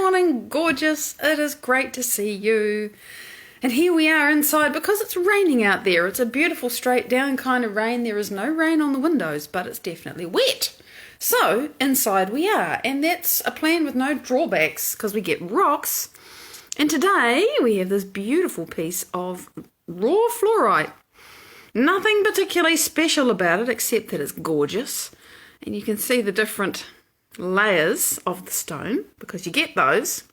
morning, gorgeous. It is great to see you. And here we are inside because it's raining out there. It's a beautiful straight down kind of rain. There is no rain on the windows, but it's definitely wet. So inside we are, and that's a plan with no drawbacks because we get rocks. And today we have this beautiful piece of raw fluorite. Nothing particularly special about it except that it's gorgeous. And you can see the different layers of the stone because you get those.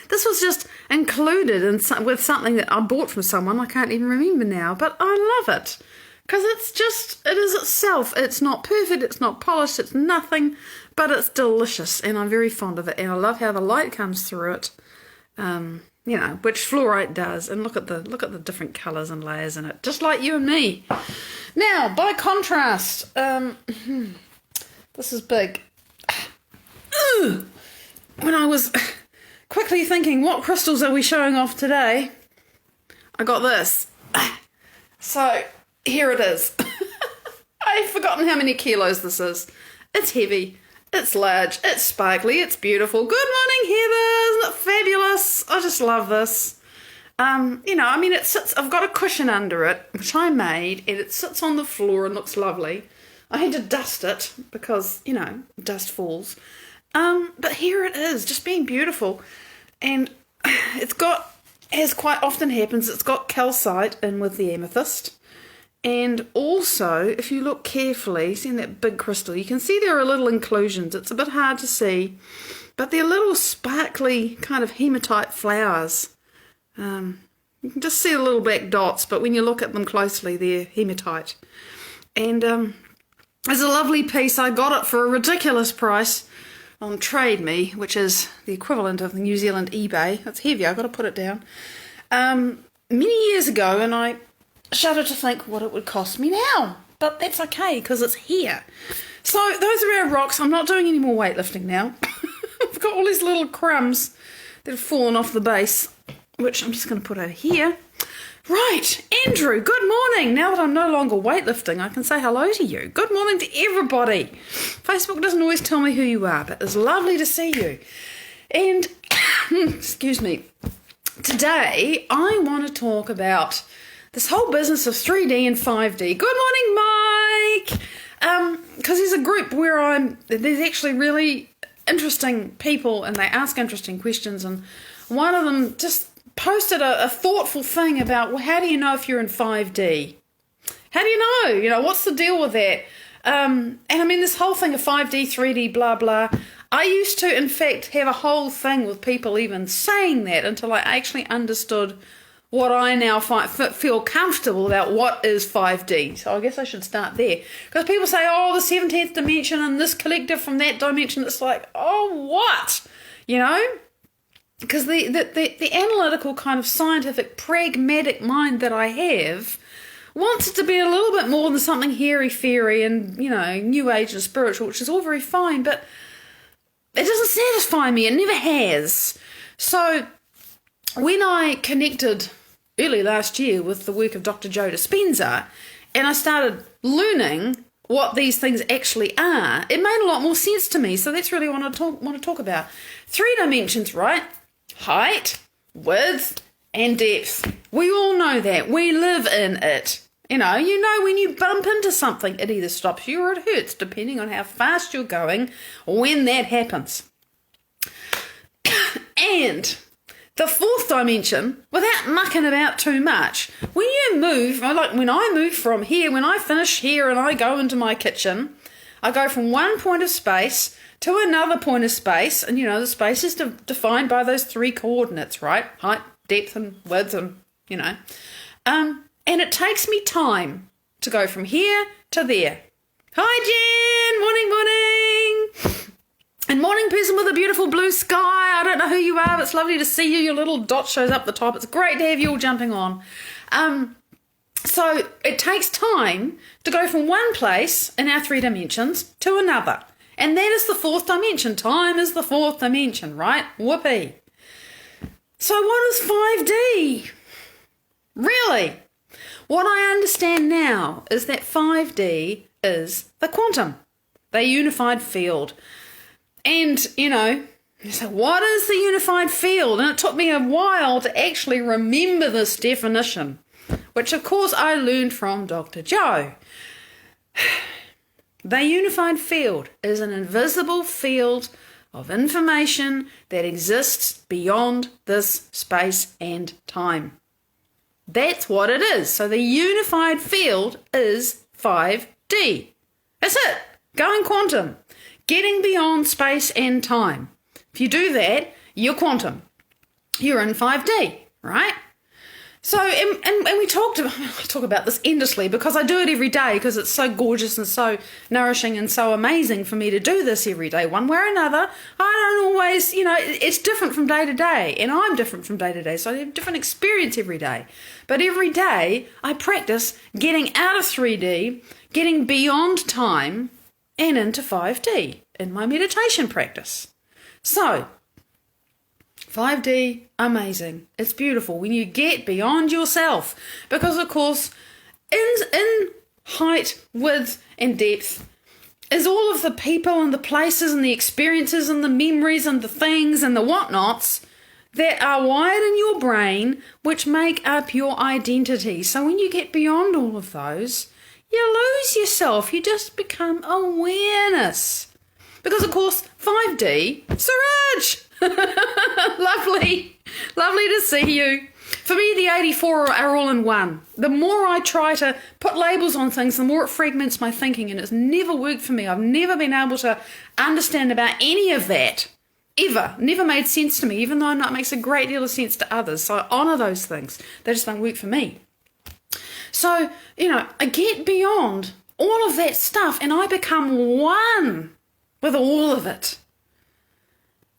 This was just included with something that I bought from someone. I can't even remember now, but I love it because it is itself. It's not perfect, it's not polished, it's nothing, but it's delicious and I'm very fond of it. And I love how the light comes through it, which fluorite does. And look at the different colours and layers in it, just like you and me. Now, by contrast, this is big. When I was quickly thinking, what crystals are we showing off today? I got this. So here it is. I've forgotten how many kilos this is. It's heavy, it's large, it's sparkly, it's beautiful. Good morning, Heather. Isn't it fabulous? I just love this. It sits, I've got a cushion under it, which I made, and it sits on the floor and looks lovely. I had to dust it because, dust falls. But here it is, just being beautiful. And it's got, as quite often happens, it's got calcite in with the amethyst. And also, if you look carefully, see in that big crystal, you can see there are little inclusions. It's a bit hard to see, but they're little sparkly kind of hematite flowers. You can just see the little black dots, but when you look at them closely, they're hematite. And it's a lovely piece. I got it for a ridiculous price on Trade Me, which is the equivalent of the New Zealand eBay. It's heavy, I've got to put it down. Many years ago, and I shudder to think what it would cost me now. But that's okay, because it's here. So those are our rocks. I'm not doing any more weightlifting now. I've got all these little crumbs that have fallen off the base, which I'm just going to put over here. Right, Andrew, good morning. Now that I'm no longer weightlifting, I can say hello to you. Good morning to everybody. Facebook doesn't always tell me who you are, but it's lovely to see you. And, excuse me, today I want to talk about this whole business of 3D and 5D. Good morning, Mike. Because there's a group where there's actually really interesting people and they ask interesting questions, and one of them just posted a thoughtful thing about, well, how do you know if you're in 5D? How do you know? What's the deal with that? And I mean, this whole thing of 5D, 3D, blah, blah. I used to, in fact, have a whole thing with people even saying that until I actually understood what I now feel comfortable about what is 5D. So I guess I should start there. Because people say, oh, the 17th dimension and this collective from that dimension. It's like, oh, what? Because the analytical kind of scientific pragmatic mind that I have wants it to be a little bit more than something hairy-fairy and, new age and spiritual, which is all very fine, but it doesn't satisfy me. It never has. So when I connected early last year with the work of Dr. Joe Dispenza and I started learning what these things actually are, it made a lot more sense to me. So that's really what I want to talk about. 3 dimensions, right? Height, width, and depth. We all know that. We live in it. When you bump into something, it either stops you or it hurts, depending on how fast you're going when that happens. And the 4th dimension, without mucking about too much, when you move, like when I move from here, when I finish here and I go into my kitchen, I go from one point of space to another point of space, and the space is defined by those 3 coordinates, right? Height, depth, and width, and and it takes me time to go from here to there. Hi, Jen! Morning! And morning, person with a beautiful blue sky. I don't know who you are, but it's lovely to see you. Your little dot shows up the top. It's great to have you all jumping on. So it takes time to go from one place in our 3 dimensions to another. And that is the 4th dimension. Time is the 4th dimension, right? Whoopee. So what is 5D? Really? What I understand now is that 5D is the quantum, the unified field. And, So what is the unified field? And it took me a while to actually remember this definition, which of course I learned from Dr. Joe. The unified field is an invisible field of information that exists beyond this space and time. That's what it is. So the unified field is 5D. That's it. Going quantum. Getting beyond space and time. If you do that, you're quantum. You're in 5D, right? So, and we I talk about this endlessly because I do it every day because it's so gorgeous and so nourishing and so amazing for me to do this every day, one way or another. I don't always, it's different from day to day, and I'm different from day to day, so I have a different experience every day. But every day I practice getting out of 3D, getting beyond time and into 5D in my meditation practice. So, 5D, amazing. It's beautiful when you get beyond yourself. Because, of course, in height, width, and depth is all of the people and the places and the experiences and the memories and the things and the whatnots that are wired in your brain which make up your identity. So when you get beyond all of those, you lose yourself. You just become awareness. Because, of course, 5D, Suraj! Lovely to see you. For me, the 84 are all in one. The more I try to put labels on things, the more it fragments my thinking, and it's never worked for me. I've never been able to understand about any of that, ever. Never made sense to me, even though I know it makes a great deal of sense to others. So I honour those things. They just don't work for me. So, I get beyond all of that stuff, and I become one with all of it.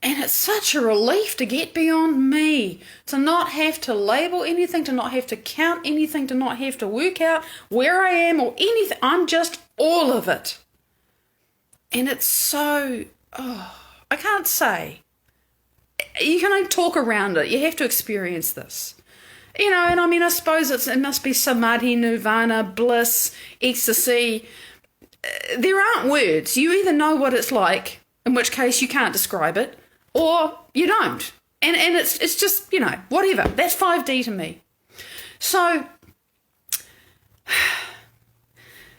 And it's such a relief to get beyond me, to not have to label anything, to not have to count anything, to not have to work out where I am or anything. I'm just all of it. And it's so, I can't say. You can only talk around it. You have to experience this. And I mean, I suppose it must be samadhi, nirvana, bliss, ecstasy. There aren't words. You either know what it's like, in which case you can't describe it, or you don't. And it's just, whatever. That's 5D to me. So,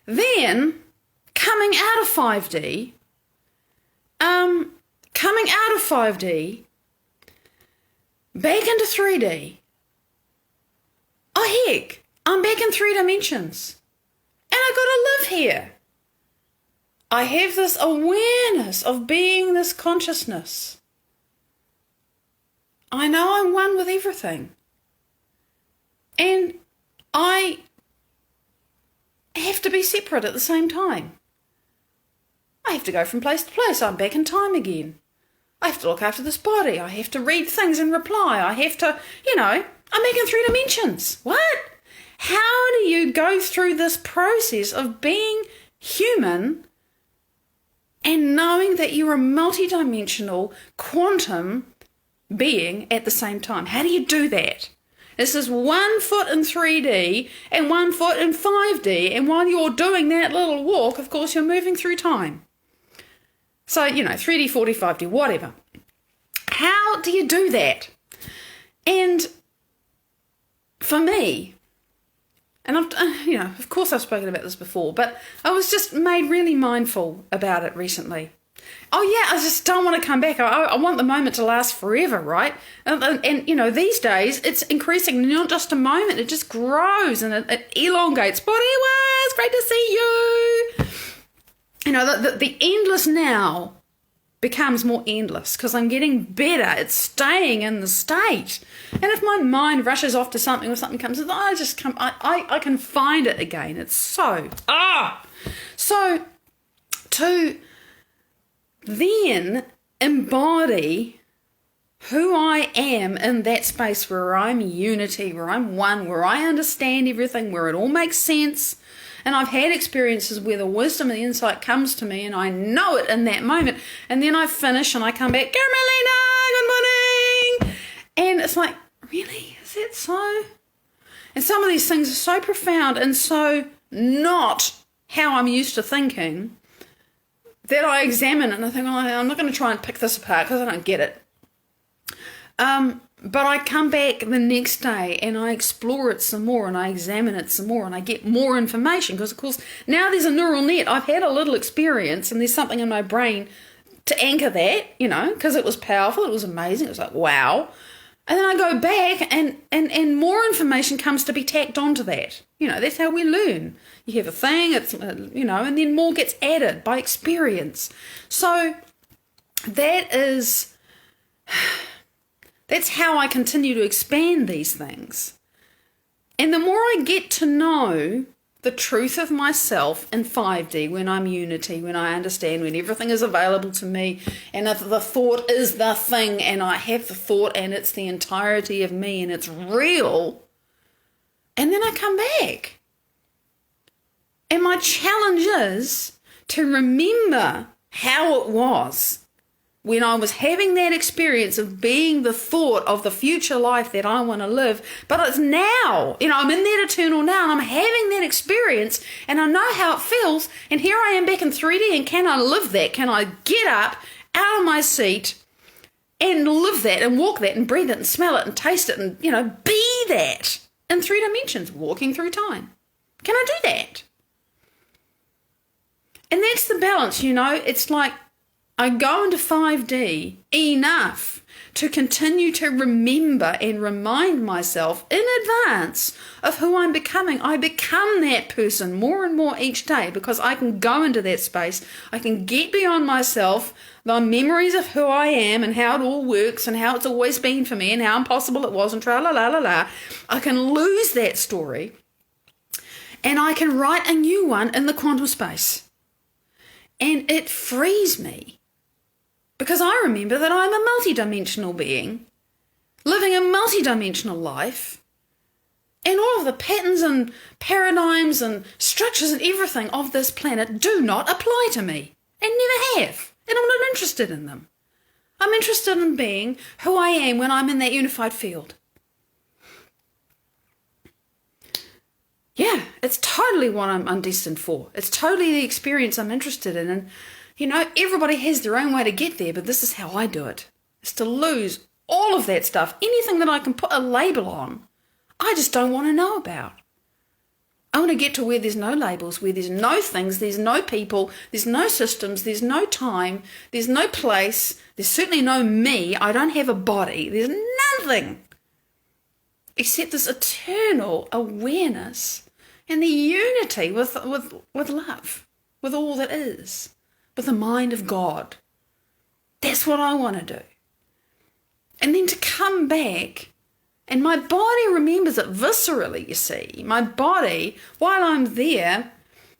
then, coming out of 5D, back into 3D. Oh, heck, I'm back in 3 dimensions. And I gotta live here. I have this awareness of being this consciousness. I know I'm one with everything. And I have to be separate at the same time. I have to go from place to place. I'm back in time again. I have to look after this body. I have to read things and reply. I have to, I'm back in 3 dimensions. What? How do you go through this process of being human and knowing that you're a multidimensional quantum being at the same time? How do you do that? This is 1 foot in 3D and 1 foot in 5D, and while you're doing that little walk, of course, you're moving through time. So, 3D, 4D, 5D, whatever. How do you do that? And for me, and of course I've spoken about this before, but I was just made really mindful about it recently. Oh yeah, I just don't want to come back. I want the moment to last forever, right? And these days it's increasing, not just a moment, it just grows and it elongates. But anyway, it's great to see you. The endless now becomes more endless because I'm getting better at staying in the state. And if my mind rushes off to something or something comes, I can find it again. It's so to then embody who I am in that space where I'm unity, where I'm one, where I understand everything, where it all makes sense. And I've had experiences where the wisdom and the insight comes to me and I know it in that moment. And then I finish and I come back, Carmelina, good morning. And it's like, really? Is that so? And some of these things are so profound and so not how I'm used to thinking that I examine and I think, oh, I'm not going to try and pick this apart because I don't get it. But I come back the next day and I explore it some more and I examine it some more and I get more information because, of course, now there's a neural net. I've had a little experience and there's something in my brain to anchor that, because it was powerful, it was amazing, it was like, wow. And then I go back and more information comes to be tacked onto that. That's how we learn. You have a thing, it's, and then more gets added by experience. So that's how I continue to expand these things. And the more I get to know the truth of myself in 5D, when I'm unity, when I understand, when everything is available to me, and if the thought is the thing, and I have the thought, and it's the entirety of me, and it's real, and then I come back. And my challenge is to remember how it was when I was having that experience of being the thought of the future life that I want to live, but it's now, I'm in that eternal now, and I'm having that experience, and I know how it feels, and here I am back in 3D, and can I live that? Can I get up out of my seat and live that, and walk that, and breathe it, and smell it, and taste it, and, be that in 3 dimensions, walking through time? Can I do that? And that's the balance, it's like, I go into 5D enough to continue to remember and remind myself in advance of who I'm becoming. I become that person more and more each day because I can go into that space. I can get beyond myself, the memories of who I am and how it all works and how it's always been for me and how impossible it was and tra-la-la-la-la. I can lose that story and I can write a new one in the quantum space. And it frees me. Because I remember that I'm a multidimensional being, living a multidimensional life, and all of the patterns and paradigms and structures and everything of this planet do not apply to me, and never have, and I'm not interested in them. I'm interested in being who I am when I'm in that unified field. Yeah, it's totally what I'm undestined for. It's totally the experience I'm interested in, and everybody has their own way to get there, but this is how I do it. It's to lose all of that stuff. Anything that I can put a label on, I just don't want to know about. I want to get to where there's no labels, where there's no things, there's no people, there's no systems, there's no time, there's no place, there's certainly no me, I don't have a body, there's nothing except this eternal awareness and the unity with love, with all that is. With the mind of God. That's what I want to do. And then to come back, and my body remembers it viscerally, you see. My body, while I'm there,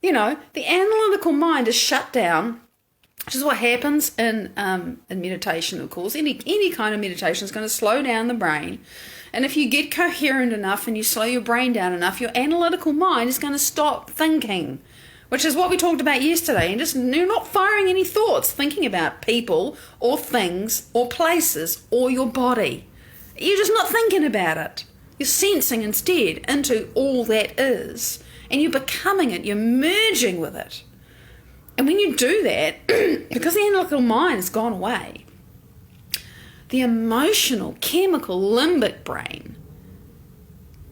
the analytical mind is shut down, which is what happens in meditation, of course. Any kind of meditation is going to slow down the brain. And if you get coherent enough and you slow your brain down enough, your analytical mind is going to stop thinking. Which is what we talked about yesterday, and just you're not firing any thoughts, thinking about people or things or places or your body. You're just not thinking about it. You're sensing instead into all that is, and you're becoming it, you're merging with it. And when you do that, because the analytical mind has gone away, the emotional, chemical, limbic brain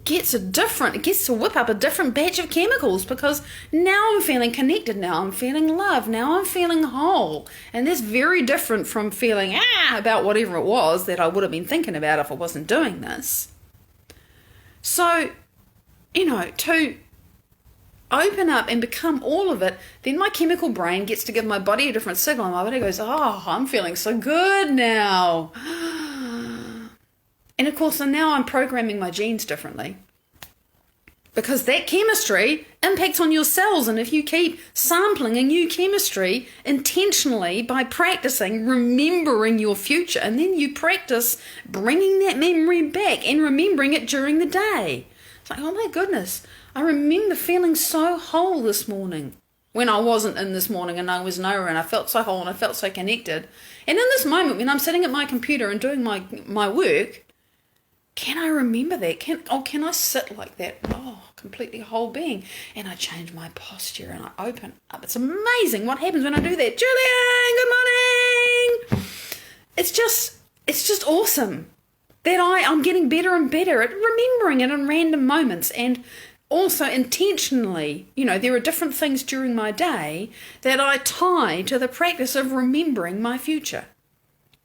gets to whip up a different batch of chemicals because now I'm feeling connected, now I'm feeling love, now I'm feeling whole. And that's very different from feeling about whatever it was that I would have been thinking about if I wasn't doing this. So, to open up and become all of it, then my chemical brain gets to give my body a different signal and my body goes, oh, I'm feeling so good now. And of course, and now I'm programming my genes differently because that chemistry impacts on your cells. And if you keep sampling a new chemistry intentionally by practicing remembering your future, and then you practice bringing that memory back and remembering it during the day. It's like, oh my goodness, I remember feeling so whole this morning when I wasn't in this morning and I was nowhere and I felt so whole and I felt so connected. And in this moment when I'm sitting at my computer and doing my work, can I remember that? Can I sit like that? Oh, completely whole being. And I change my posture and I open up. It's amazing what happens when I do that. Julian, good morning. It's just awesome that I'm getting better and better at remembering it in random moments, and also intentionally, there are different things during my day that I tie to the practice of remembering my future.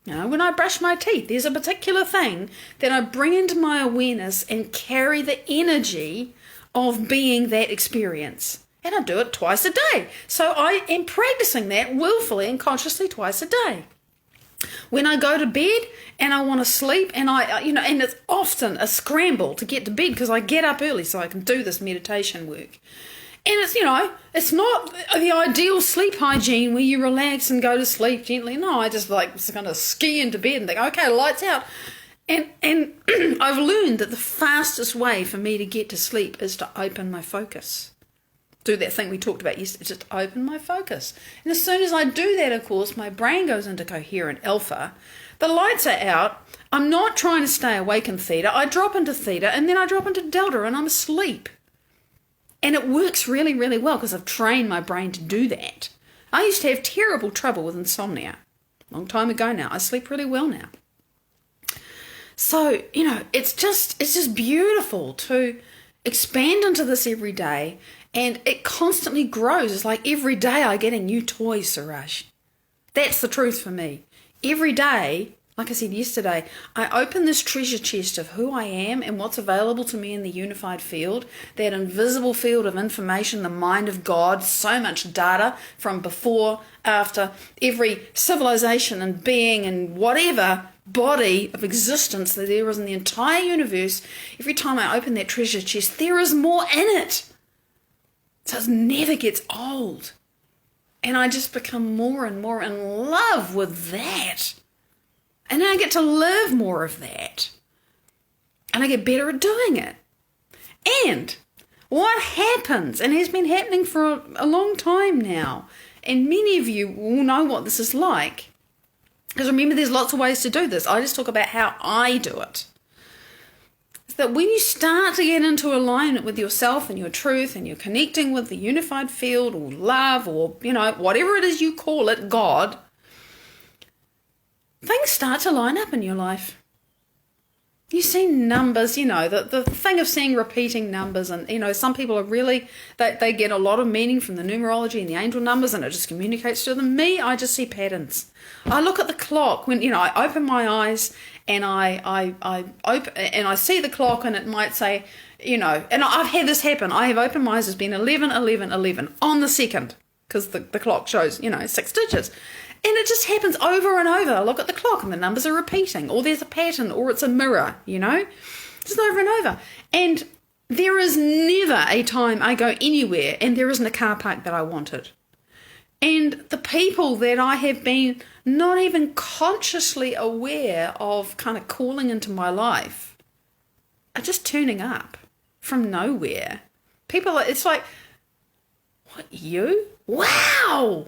When I brush my teeth, there's a particular thing that I bring into my awareness and carry the energy of being that experience. And I do it twice a day. So I am practicing that willfully and consciously twice a day. When I go to bed and I want to sleep, and and it's often a scramble to get to bed because I get up early so I can do this meditation work. And it's not the ideal sleep hygiene where you relax and go to sleep gently. No, I just kind of ski into bed and think, okay, lights out. And I've learned that the fastest way for me to get to sleep is to open my focus. Do that thing we talked about yesterday, just open my focus. And as soon as I do that, of course, my brain goes into coherent alpha. The lights are out. I'm not trying to stay awake in theta. I drop into theta and then I drop into delta and I'm asleep. And it works really, really well because I've trained my brain to do that. I used to have terrible trouble with insomnia. Long time ago now. I sleep really well now. So, it's just beautiful to expand into this every day, and it constantly grows. It's like every day I get a new toy, Suraj. That's the truth for me. Every day, like I said yesterday, I open this treasure chest of who I am and what's available to me in the unified field, that invisible field of information, the mind of God, so much data from before, after, every civilization and being and whatever body of existence that there is in the entire universe. Every time I open that treasure chest, there is more in it. So it never gets old. And I just become more and more in love with that. And then I get to live more of that. And I get better at doing it. And what happens, and has been happening for a long time now, and many of you will know what this is like, because remember, there's lots of ways to do this. I just talk about how I do it. It's that when you start to get into alignment with yourself and your truth, and you're connecting with the unified field or love or, whatever it is you call it, God, things start to line up in your life. You see numbers, the thing of seeing repeating numbers, and, some people are really, they get a lot of meaning from the numerology and the angel numbers, and it just communicates to them. Me, I just see patterns. I look at the clock when, I open my eyes and I open, and I see the clock, and it might say, and I've had this happen. I have opened my eyes, it's been 11, 11, 11 on the second, because the clock shows, 6 digits. And it just happens over and over. I look at the clock and the numbers are repeating, or there's a pattern, or it's a mirror, just over and over. And there is never a time I go anywhere and there isn't a car park that I wanted. And the people that I have been not even consciously aware of kind of calling into my life are just turning up from nowhere. People, it's like, what, you? Wow!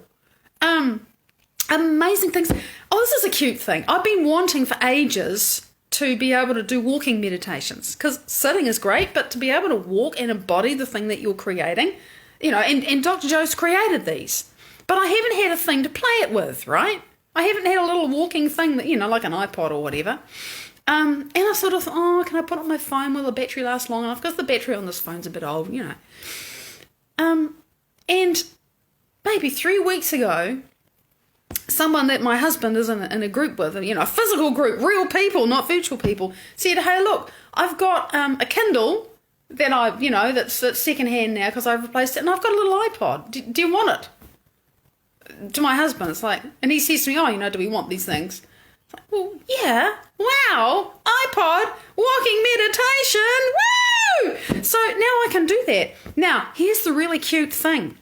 Amazing things. Oh, this is a cute thing. I've been wanting for ages to be able to do walking meditations, because sitting is great, but to be able to walk and embody the thing that you're creating, and Dr. Joe's created these, but I haven't had a thing to play it with, right? I haven't had a little walking thing that, like an iPod or whatever. And I sort of thought, can I put on my phone? Will the battery last long enough? Because the battery on this phone's a bit old, And maybe 3 weeks ago, someone that my husband is in a group with, a physical group, real people, not virtual people, said, hey, look, I've got a Kindle that that's secondhand now because I've replaced it, and I've got a little iPod. Do you want it? To my husband, it's like, and he says to me, do we want these things? It's like, well, yeah, wow, iPod, walking meditation, woo! So now I can do that. Now, here's the really cute thing.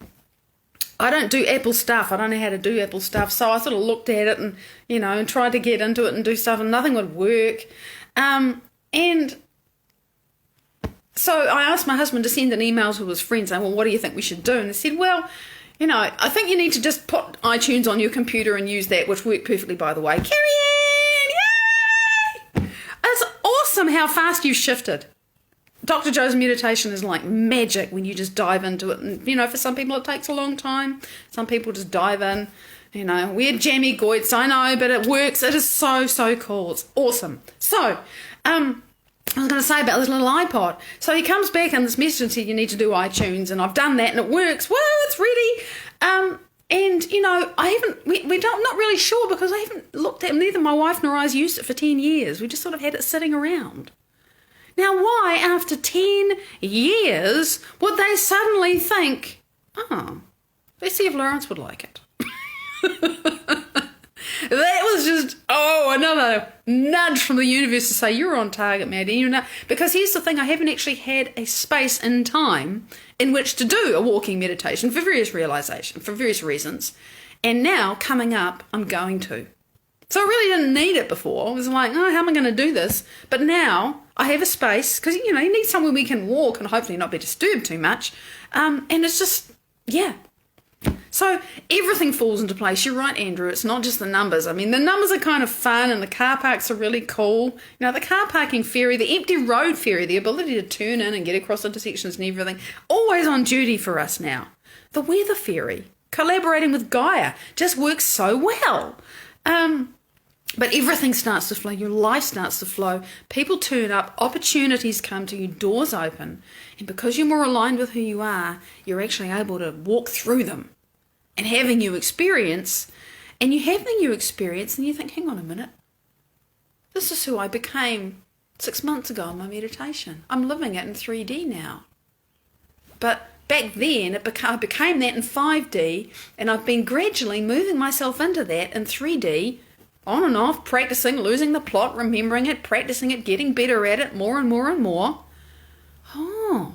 I don't do Apple stuff. I don't know how to do Apple stuff. So I sort of looked at it and, and tried to get into it and do stuff, and nothing would work. And so I asked my husband to send an email to his friends saying, well, what do you think we should do? And they said, well, I think you need to just put iTunes on your computer and use that, which worked perfectly, by the way. Carry on! Yay! It's awesome how fast you've shifted. Dr. Joe's meditation is like magic when you just dive into it. And, for some people it takes a long time. Some people just dive in. We're jammy goits, I know, but it works. It is so, so cool. It's awesome. So, I was going to say about this little iPod. So he comes back and this message said you need to do iTunes, and I've done that and it works. Whoa, it's ready. I'm not really sure because I haven't looked at it. Neither my wife nor I has used it for 10 years. We just sort of had it sitting around. Now, why, after 10 years, would they suddenly think, let's see if Lawrence would like it? That was just, another nudge from the universe to say, you're on target, Maddie. Because here's the thing, I haven't actually had a space in time in which to do a walking meditation for various reasons. And now, coming up, I'm going to. So I really didn't need it before. I was like, how am I going to do this? But now I have a space because, you need somewhere we can walk and hopefully not be disturbed too much. And it's just, So everything falls into place. You're right, Andrew. It's not just the numbers. I mean, the numbers are kind of fun and the car parks are really cool. The car parking ferry, the empty road ferry, the ability to turn in and get across intersections and everything, always on duty for us now. The weather ferry, collaborating with Gaia, just works so well. But everything starts to flow. Your life starts to flow. People turn up. Opportunities come to you. Doors open. And because you're more aligned with who you are, you're actually able to walk through them and have a new experience. And you have the new experience and you think, hang on a minute. This is who I became 6 months ago in my meditation. I'm living it in 3D now. But back then, I became that in 5D, and I've been gradually moving myself into that in 3D, on and off, practicing, losing the plot, remembering it, practicing it, getting better at it, more and more and more. Oh,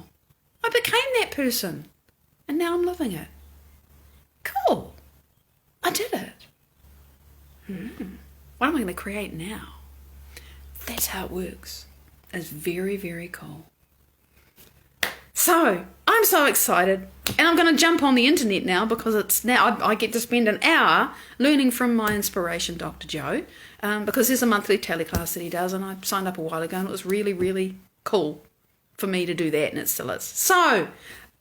I became that person, and now I'm living it. Cool. I did it. What am I going to create now? That's how it works. It's very, very cool. So, I'm so excited, and I'm going to jump on the internet now because it's now I get to spend an hour learning from my inspiration, Dr. Joe, because there's a monthly teleclass that he does, and I signed up a while ago, and it was really, really cool for me to do that, and it still is. So,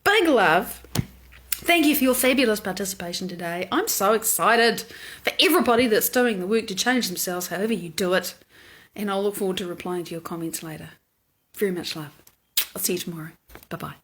big love. Thank you for your fabulous participation today. I'm so excited for everybody that's doing the work to change themselves, however you do it, and I'll look forward to replying to your comments later. Very much love. I'll see you tomorrow. Bye-bye.